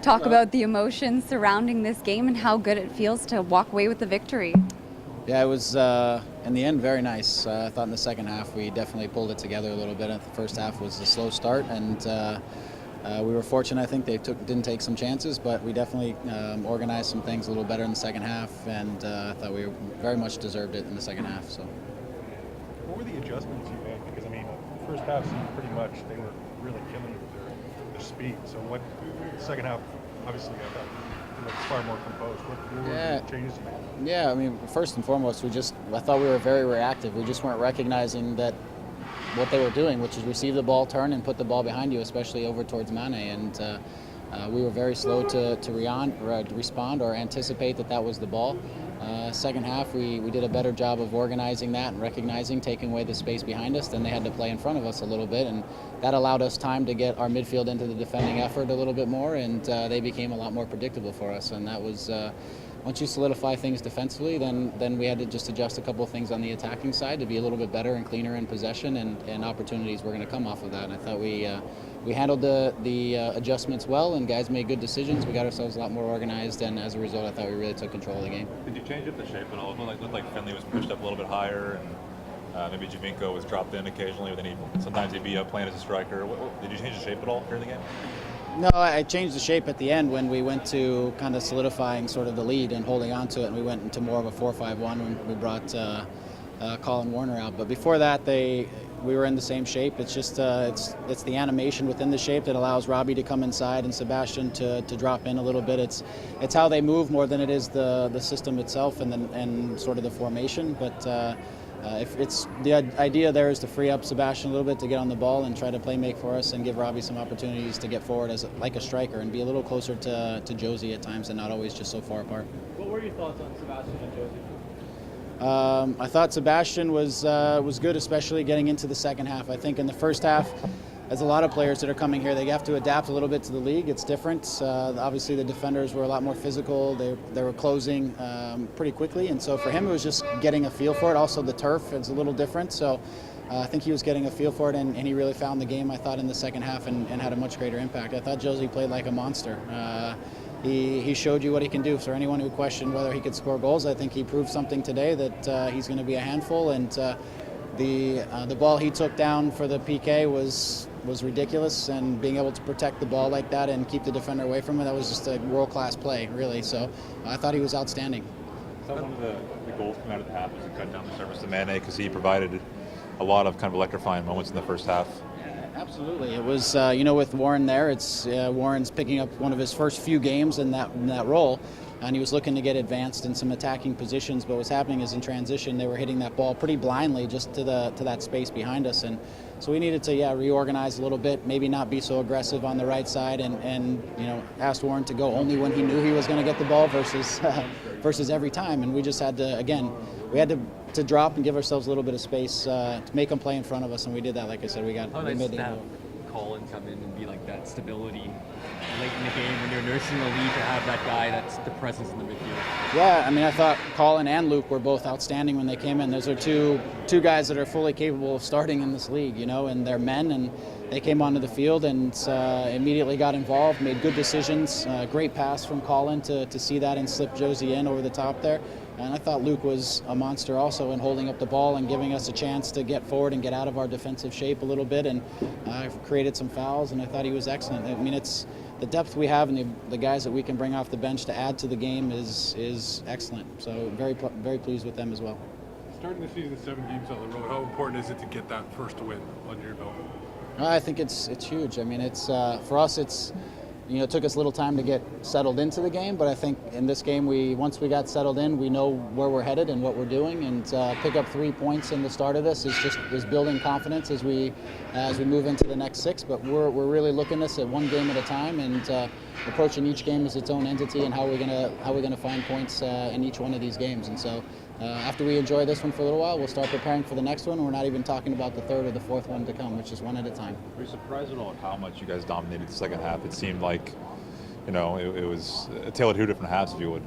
talk about the emotions surrounding this game and how good it feels to walk away with the victory. Yeah, it was, in the end, very nice. I thought in the second half we definitely pulled it together a little bit. The first half was a slow start, and we were fortunate. I think they didn't take some chances, but we definitely organized some things a little better in the second half, and I thought we very much deserved it in the second half. So, what were the adjustments you made? Because, I mean, the first half seemed pretty much they were really killing you with their speed. So what, the second half, obviously, I thought it was far more composed. What were the changes you made? Yeah, I mean, first and foremost, I thought we were very reactive. We just weren't recognizing that what they were doing, which is receive the ball, turn, and put the ball behind you, especially over towards Vanney. And we were very slow to respond or anticipate that was the ball. Second half, we did a better job of organizing that and recognizing, taking away the space behind us. Then they had to play in front of us a little bit, and that allowed us time to get our midfield into the defending effort a little bit more, and they became a lot more predictable for us. And that was, once you solidify things defensively, then we had to just adjust a couple of things on the attacking side to be a little bit better and cleaner in possession, and opportunities were going to come off of that. And I thought we handled the adjustments well, and guys made good decisions. We got ourselves a lot more organized, and as a result, I thought we really took control of the game. Did you change up the shape at all? It looked like Finley was pushed up a little bit higher, and maybe Javinko was dropped in occasionally, but then sometimes he'd be playing as a striker. Did you change the shape at all during the game? No, I changed the shape at the end when we went to kind of solidifying sort of the lead and holding on to it, and we went into more of a 4-5-1 when we brought Colin Warner out. But before that, we were in the same shape. It's just it's the animation within the shape that allows Robbie to come inside and Sebastian to drop in a little bit. It's how they move more than it is the system itself and sort of the formation. But if it's the idea there is to free up Sebastian a little bit to get on the ball and try to play make for us and give Robbie some opportunities to get forward like a striker and be a little closer to Josie at times and not always just so far apart. What were your thoughts on Sebastian and Josie? I thought Sebastian was good, especially getting into the second half. I think in the first half, as a lot of players that are coming here, they have to adapt a little bit to the league. It's different. Obviously, the defenders were a lot more physical. They were closing pretty quickly, and so for him, it was just getting a feel for it. Also, the turf is a little different, so I think he was getting a feel for it, and he really found the game, I thought, in the second half and had a much greater impact. I thought Josie played like a monster. He showed you what he can do. For anyone who questioned whether he could score goals, I think he proved something today that he's going to be a handful. And the ball he took down for the PK was ridiculous, and being able to protect the ball like that and keep the defender away from it, that was just a world-class play, really. So I thought he was outstanding. So one of the goals coming out of the half was to cut down the service to Vanney because he provided a lot of kind of electrifying moments in the first half. Absolutely. It was, with Warren there, it's Warren's picking up one of his first few games in that role, and he was looking to get advanced in some attacking positions, but what's happening is in transition, they were hitting that ball pretty blindly just to that space behind us, and so we needed to, reorganize a little bit, maybe not be so aggressive on the right side, and asked Warren to go only when he knew he was going to get the ball versus every time, and we just had to, we had to drop and give ourselves a little bit of space to make them play in front of us, and we did that. Like I said, we made the goal. Colin come in and be like that stability late in the game when you're nursing the lead, to have that guy that's the presence in the midfield. Yeah, I mean, I thought Colin and Luke were both outstanding when they came in. Those are two guys that are fully capable of starting in this league, and they're men, and they came onto the field and immediately got involved, made good decisions. Great pass from Colin to see that and slip Josie in over the top there. And I thought Luke was a monster also in holding up the ball and giving us a chance to get forward and get out of our defensive shape a little bit, and created some fouls, and I thought he was excellent. I mean, it's the depth we have and the guys that we can bring off the bench to add to the game is excellent. So very pleased with them as well. Starting the season 7 games on the road, how important is it to get that first win under your belt? I think it's huge. I mean, it's for us, it took us a little time to get settled into the game, but I think in this game, once we got settled in, we know where we're headed and what we're doing, and pick up 3 points in the start of this is building confidence as we move into the next 6. But we're really looking this at one game at a time, and approaching each game as its own entity, and how we're gonna find points in each one of these games. And so after we enjoy this one for a little while, we'll start preparing for the next one. We're not even talking about the third or the fourth one to come, which is one at a time. Were you surprised at all at how much you guys dominated the second half? It seemed like, it was a tale of 2 different halves, if you would.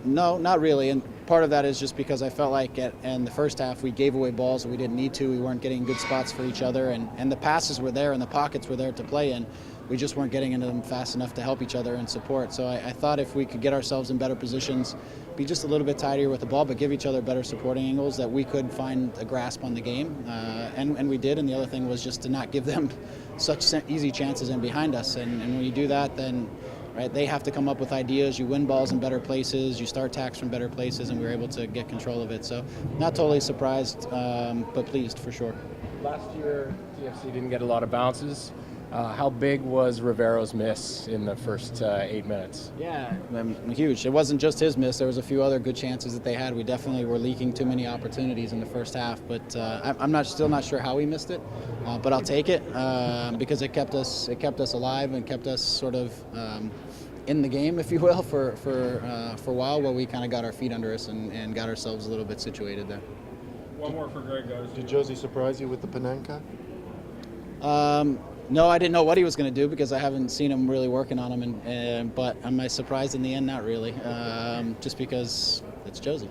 No, not really. And part of that is just because I felt like in the first half we gave away balls that we didn't need to. We weren't getting good spots for each other, and the passes were there and the pockets were there to play in. we just weren't getting into them fast enough to help each other and support. So I thought if we could get ourselves in better positions, be just a little bit tidier with the ball, but give each other better supporting angles, that we could find a grasp on the game. And we did. And the other thing was just to not give them such easy chances in behind us. And when you do that, then right, they have to come up with ideas. You win balls in better places. You start attacks from better places, and we were able to get control of it. So not totally surprised, but pleased for sure. Last year, TFC didn't get a lot of bounces. How big was Rivero's miss in the first 8 minutes? Yeah, huge. It wasn't just his miss. There was a few other good chances that they had. We definitely were leaking too many opportunities in the first half, but I'm still not sure how we missed it, but I'll take it because it kept us alive and kept us sort of in the game, if you will, for a while, while we kind of got our feet under us and got ourselves a little bit situated there. One more for Greg, guys. Did Josie surprise you with the Panenka? No, I didn't know what he was going to do because I haven't seen him really working on him. But am I surprised in the end? Not really, just because it's Josie.